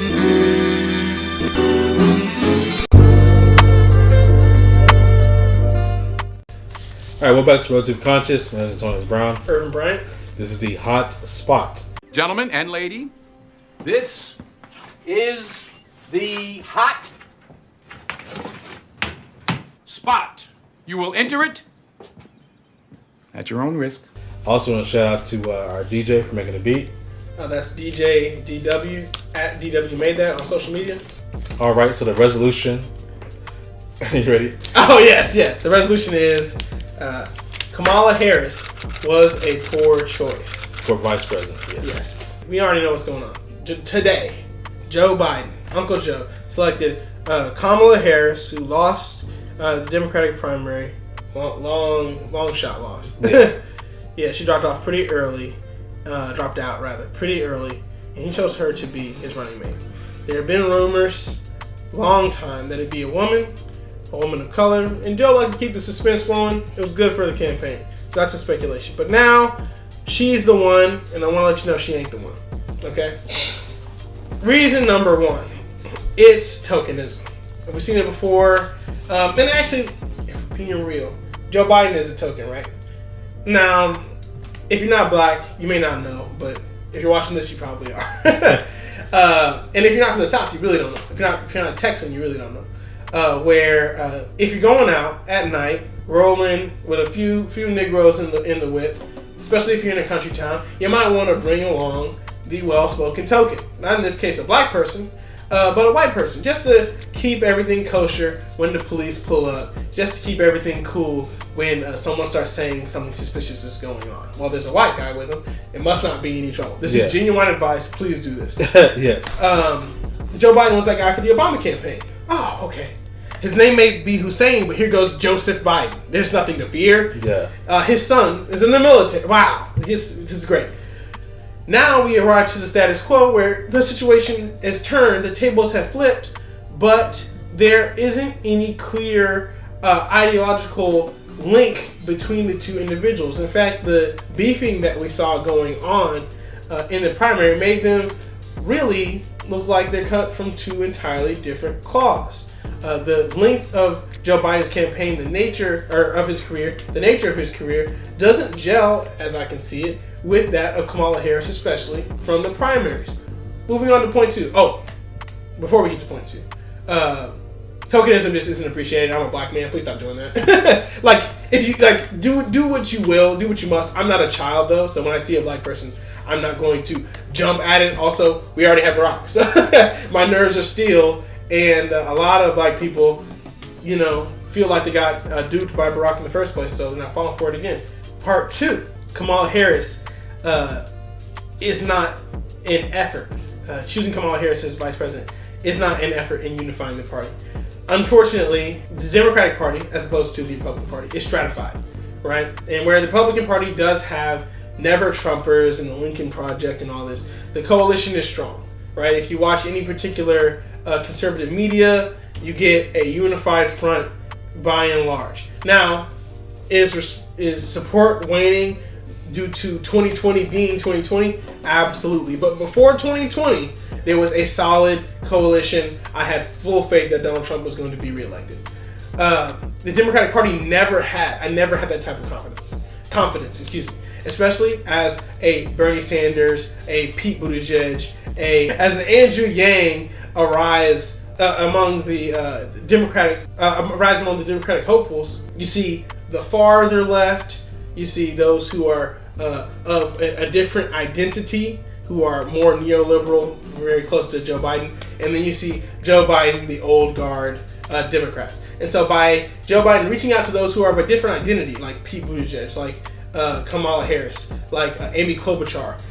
All right, we're back to Relative Conscious. My name is Antonio Brown. Irvin Bryant. This is the Hot Spot. Gentlemen and lady, this is the hot spot. You will enter it at your own risk. Also want to shout out to our DJ for making the beat. That's DJ DW at DW Made That on social media. All right, so the resolution. You ready? Oh, yes, yeah. The resolution is Kamala Harris was a poor choice. For vice president, Yes. We already know what's going on. Today, Joe Biden, Uncle Joe, selected Kamala Harris, who lost the Democratic primary. Long shot lost. Yeah, she dropped out pretty early, and he chose her to be his running mate. There have been rumors, long time, that it'd be a woman of color, and Joe liked to keep the suspense flowing. It was good for the campaign. That's a speculation. But now, she's the one, and I want to let you know she ain't the one. Okay? Reason number one, it's tokenism. We've seen it before. And actually, if we're being real, Joe Biden is a token, right? Now, if you're not black, you may not know, but if you're watching this, you probably are. And if you're not from the South, you really don't know. If you're not a Texan, you really don't know. If you're going out at night, rolling with a few Negroes in the whip, especially if you're in a country town, you might want to bring along the well-spoken token. Not in this case a black person, but a white person, just to keep everything kosher when the police pull up, just to keep everything cool when someone starts saying something suspicious is going on. Well, there's a white guy with him. It must not be any trouble. This is genuine advice. Please do this. Yes. Joe Biden was that guy for the Obama campaign. Oh, okay. His name may be Hussein, but here goes Joseph Biden. There's nothing to fear. Yeah. His son is in the military. Wow. This is great. Now we arrive to the status quo where the situation is turned, the tables have flipped, but there isn't any clear ideological link between the two individuals. In fact, the beefing that we saw going on in the primary made them really look like they're cut from two entirely different cloths. The length of Joe Biden's campaign, the nature of his career doesn't gel, as I can see it, with that of Kamala Harris, especially from the primaries. Moving on to point two. Oh, before we get to point two, tokenism just isn't appreciated. I'm a black man. Please stop doing that. If you do what you will, do what you must. I'm not a child though, so when I see a black person, I'm not going to jump at it. Also, we already have Barack, so my nerves are steel. And a lot of black people, feel like they got duped by Barack in the first place, so they're not falling for it again. Part two, Kamala Harris is not an effort. Choosing Kamala Harris as vice president is not an effort in unifying the party. Unfortunately, the Democratic Party, as opposed to the Republican Party, is stratified, right? And where the Republican Party does have Never Trumpers and the Lincoln Project and all this, the coalition is strong, right? If you watch any particular conservative media, you get a unified front by and large. Now, is support waning due to 2020 being 2020? Absolutely. But before 2020, there was a solid coalition. I had full faith that Donald Trump was going to be reelected. The Democratic Party I never had that type of confidence, especially as a Bernie Sanders, a Pete Buttigieg, as an Andrew Yang arise among the Democratic hopefuls. You see the farther left. You see those who are of a different identity, who are more neoliberal, very close to Joe Biden, and then you see Joe Biden, the old guard Democrats. And so by Joe Biden reaching out to those who are of a different identity, like Pete Buttigieg, like Kamala Harris, like Amy Klobuchar,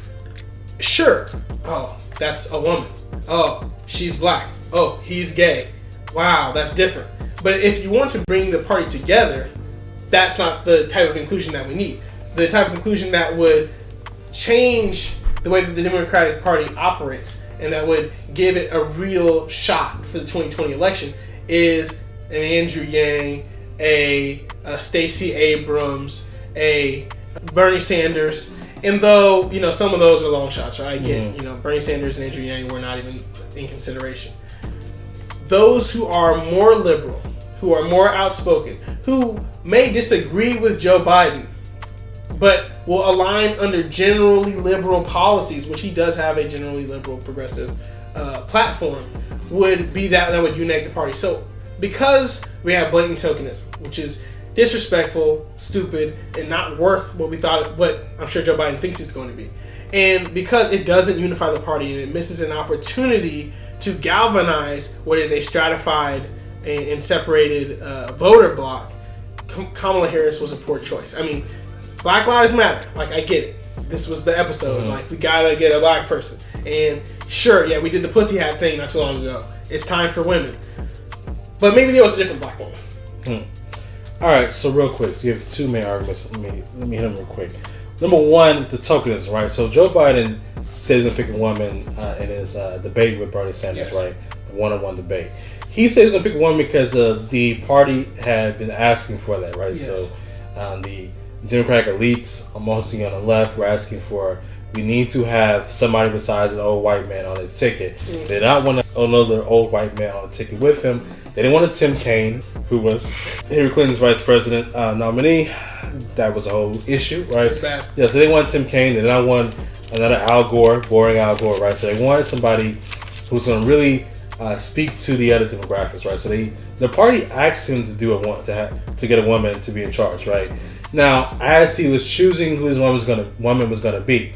sure, oh, that's a woman. Oh, she's black. Oh, he's gay. Wow, that's different. But if you want to bring the party together, that's not the type of inclusion that we need. The type of inclusion that would change the way that the Democratic Party operates and that would give it a real shot for the 2020 election is an Andrew Yang, a Stacey Abrams, a Bernie Sanders, And though, some of those are long shots, right? I get, Bernie Sanders and Andrew Yang were not even in consideration. Those who are more liberal, who are more outspoken, who may disagree with Joe Biden, but will align under generally liberal policies, which he does have a generally liberal progressive platform, would be that would unite the party. So because we have blatant tokenism, which is disrespectful, stupid, and not worth what I'm sure Joe Biden thinks it's going to be, and because it doesn't unify the party and it misses an opportunity to galvanize what is a stratified and separated voter bloc, Kamala Harris was a poor choice. I mean, Black Lives Matter. Like, I get it. This was the episode. Like, we gotta get a black person. And sure, yeah, we did the pussy hat thing not too long ago. It's time for women. But maybe there was a different black woman. All right, so real quick. So you have two main arguments. Let me hit them real quick. Number one, the tokenism, right? So Joe Biden said he's going to pick a woman in his debate with Bernie Sanders, Yes. right? The one-on-one debate. He said he's going to pick a woman because the party had been asking for that, right? Yes. So the Democratic elites, mostly on the left, were asking for, we need to have somebody besides an old white man on his ticket. They did not want another old white man on the ticket with him. They didn't want a Tim Kaine, who was Hillary Clinton's vice president nominee. That was a whole issue, right? It's bad. Yeah, so they wanted Tim Kaine. They did not want another Al Gore, boring Al Gore, right? So they wanted somebody who's going to really speak to the other demographics, right? So the party asked him to do to get a woman to be in charge, right? Now, as he was choosing who his woman was gonna be,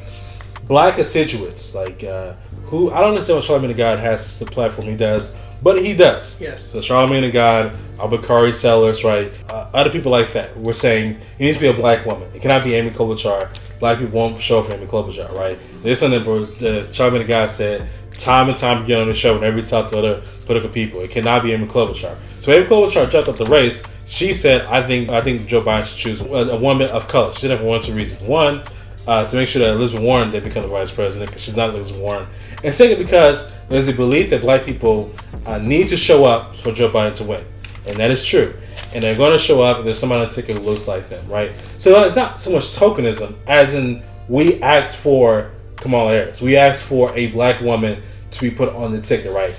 black constituents who I don't understand what Charlamagne the God has the platform he does, but he does. Yes. So Charlamagne the God, Abakari Sellers, right? Other people like that. We're saying it needs to be a black woman. It cannot be Amy Klobuchar. Black people won't show for Amy Klobuchar, right? This is something that Charlamagne the God said time and time again on the show whenever we talk to other political people. It cannot be Amy Klobuchar. So Amy Klobuchar jumped up the race. She said, I think Joe Biden should choose a woman of color. She did it for one of two reasons. One, to make sure that Elizabeth Warren didn't become the vice president, because she's not Elizabeth Warren. And second, because there's a belief that black people need to show up for Joe Biden to win. And that is true. And they're going to show up if there's somebody on the ticket who looks like them, right? So it's not so much tokenism as in we asked for Kamala Harris. We asked for a black woman to be put on the ticket, right?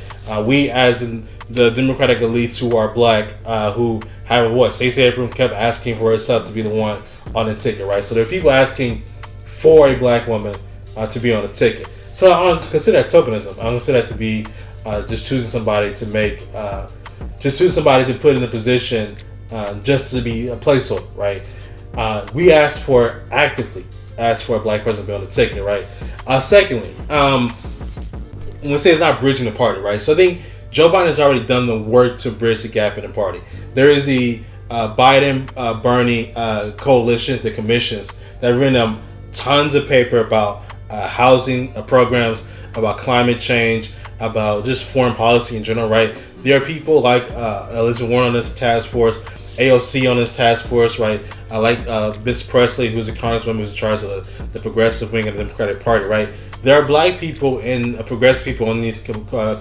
We, as in the Democratic elites who are black, who have a voice. Stacey Abrams kept asking for herself to be the one on the ticket, right? So there are people asking for a black woman to be on the ticket. So I don't consider that tokenism. I don't consider that to be just choosing somebody to choose somebody to put in a position just to be a placeholder, right? We actively asked for a black person to be on the ticket, right? Secondly, when we say it's not bridging the party, right? So I think Joe Biden has already done the work to bridge the gap in the party. There is the Biden-Bernie coalition, the commissions, that have written tons of paper about housing programs, about climate change, about just foreign policy in general, right? There are people like Elizabeth Warren on this task force, AOC on this task force, right? I like Miss Presley, who's a congresswoman who's in charge of the progressive wing of the Democratic Party, right? There are black people and progressive people in these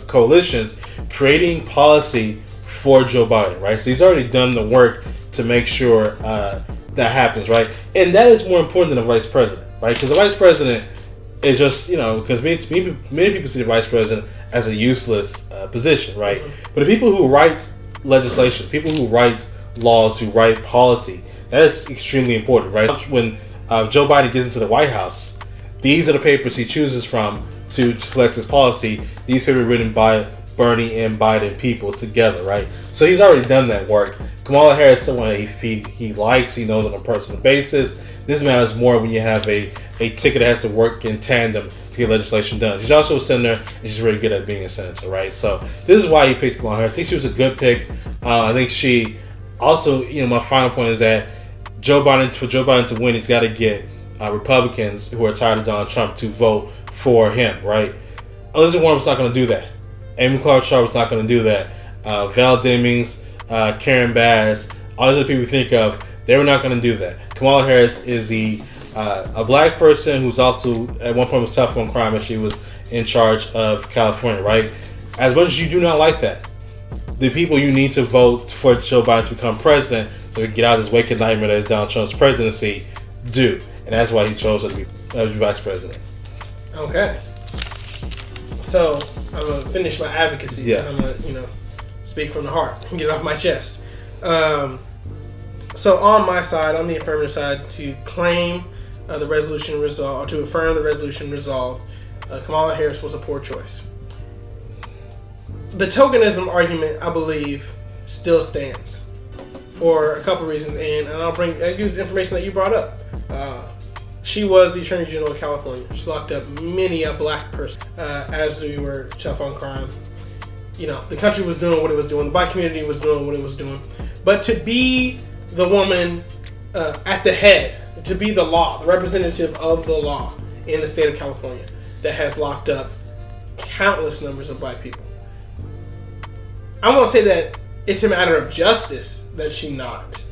coalitions creating policy for Joe Biden, right? So he's already done the work to make sure that happens, right? And that is more important than a vice president, right? Because the vice president is just, because many people see the vice president as a useless position, right? But the people who write legislation, people who write laws, who write policy, that is extremely important, right? When Joe Biden gets into the White House, these are the papers he chooses from to collect his policy. These papers are written by Bernie and Biden people together, right? So he's already done that work. Kamala Harris is someone that he likes, he knows on a personal basis. This matters more when you have a ticket that has to work in tandem to get legislation done. She's also a senator, and she's really good at being a senator, right? So this is why he picked Kamala Harris. I think she was a good pick. I think she also, my final point is that for Joe Biden to win, he's got to get Republicans who are tired of Donald Trump to vote for him, right? Elizabeth Warren was not going to do that. Amy Klobuchar was not going to do that. Val Demings, Karen Bass, all those other people we think of, they were not going to do that. Kamala Harris is a black person who's also at one point was tough on crime, and she was in charge of California, right? As much as you do not like that, the people you need to vote for Joe Biden to become president so we can get out of this waking nightmare that is Donald Trump's presidency do. And that's why he chose her to be vice president. Okay. So I'm gonna finish my advocacy. Yeah. I'm gonna, speak from the heart and get it off my chest. So on my side, on the affirmative side, to claim the resolution resolved, to affirm the resolution resolved, Kamala Harris was a poor choice. The tokenism argument, I believe, still stands for a couple reasons, and I'll use the information that you brought up. She was the Attorney General of California. She locked up many a black person as we were tough on crime. The country was doing what it was doing. The black community was doing what it was doing. But to be the woman at the head, to be the law, the representative of the law in the state of California that has locked up countless numbers of black people. I won't say that it's a matter of justice that she not,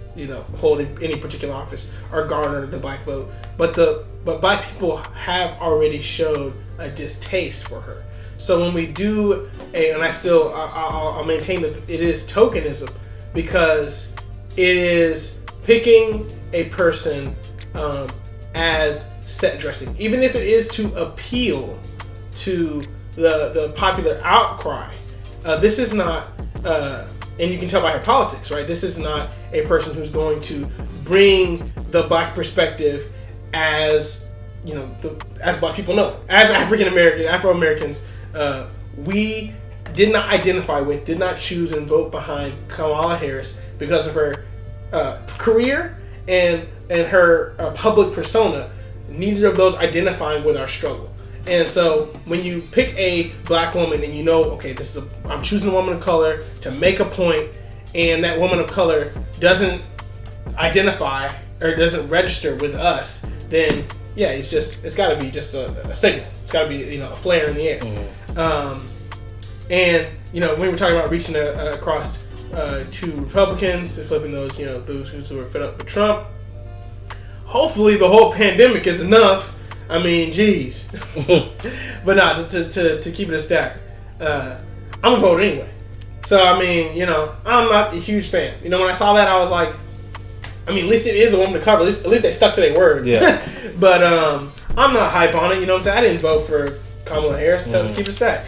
hold any particular office or garner the black vote, but black people have already showed a distaste for her. So when we do I'll maintain that it is tokenism, because it is picking a person as set dressing, even if it is to appeal to the popular outcry. This is not, and you can tell by her politics, right? This is not a person who's going to bring the black perspective as, as black people know. As Afro-Americans, we did not identify with, did not choose and vote behind Kamala Harris because of her career and her public persona. Neither of those identifying with our struggle. And so when you pick a black woman and okay, I'm choosing a woman of color to make a point, and that woman of color doesn't identify or doesn't register with us, then yeah, it's got to be just a signal. It's got to be a flare in the air. Mm-hmm. And when we're talking about reaching across to Republicans, flipping those those who are fed up with Trump, hopefully the whole pandemic is enough. I mean, geez. But no, to keep it a stack, I'm gonna vote anyway. So I mean, I'm not a huge fan. When I saw that, I was like, at least it is a woman to cover. At least they stuck to their word. Yeah. But I'm not hype on it. You know what I'm saying? I didn't vote for Kamala Harris. So just keep it a stack.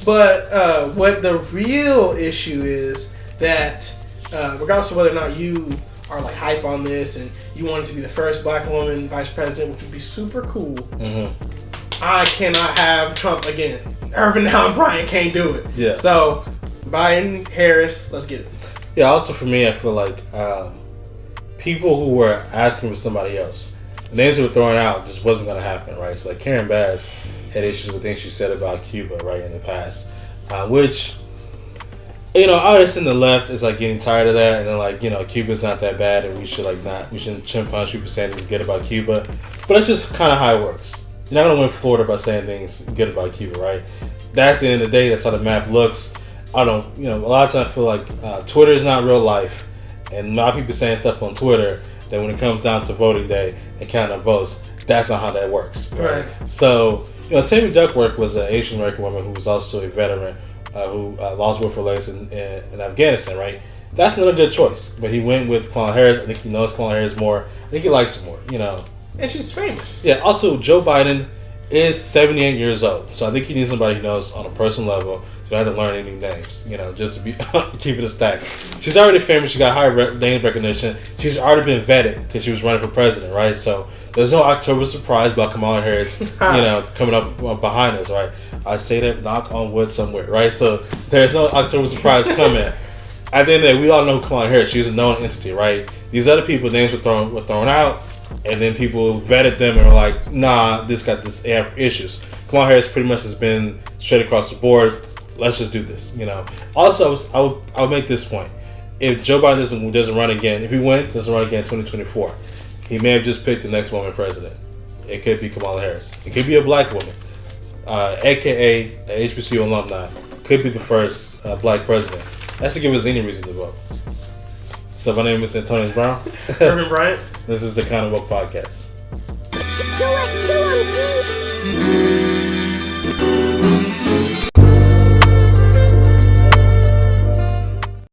But what the real issue is that, regardless of whether or not you are like hype on this and you want it to be the first black woman vice president, which would be super cool. Mm-hmm. I cannot have Trump again. Irvin and Bryant can't do it. Yeah. So Biden, Harris, let's get it. Yeah. Also for me, I feel like people who were asking for somebody else, the names they were throwing out just wasn't going to happen, right? So like Karen Bass had issues with things she said about Cuba, right, in the past, which. I understand the left is like getting tired of that, and then like Cuba's not that bad, and we shouldn't chin punch people saying things good about Cuba, but that's just kind of how it works. You're not gonna win Florida by saying things good about Cuba, right? That's the end of the day. That's how the map looks. A lot of times I feel like Twitter is not real life, and a lot of people saying stuff on Twitter that when it comes down to voting day and counting votes, that's not how that works, right? So Tammy Duckworth was an Asian American woman who was also a veteran. Who lost work for legs in Afghanistan, right? That's not a good choice. But he went with Kamala Harris. I think he knows Kamala Harris more. I think he likes her more, And she's famous. Yeah, also, Joe Biden is 78 years old. So I think he needs somebody he knows on a personal level so I have to learn any names, just to be keep it a stack. She's already famous. She got high name recognition. She's already been vetted because she was running for president, right? So there's no October surprise about Kamala Harris, coming up behind us, right? I say that knock on wood somewhere, right? So there's no October surprise coming. At the end of the day, we all know Kamala Harris. She's a known entity, right? These other people, names were thrown out, and then people vetted them and were like, nah, this got this issues. Kamala Harris pretty much has been straight across the board. Let's just do this, Also, I'll make this point. If Joe Biden doesn't run again, if he wins, doesn't run again in 2024, he may have just picked the next woman president. It could be Kamala Harris. It could be a black woman, aka a HBCU alumni. Could be the first black president. That's to give us any reason to vote. So my name is Antonio Brown. Irvin Bryant. This is the Kind of Woke Podcast. Do it to him,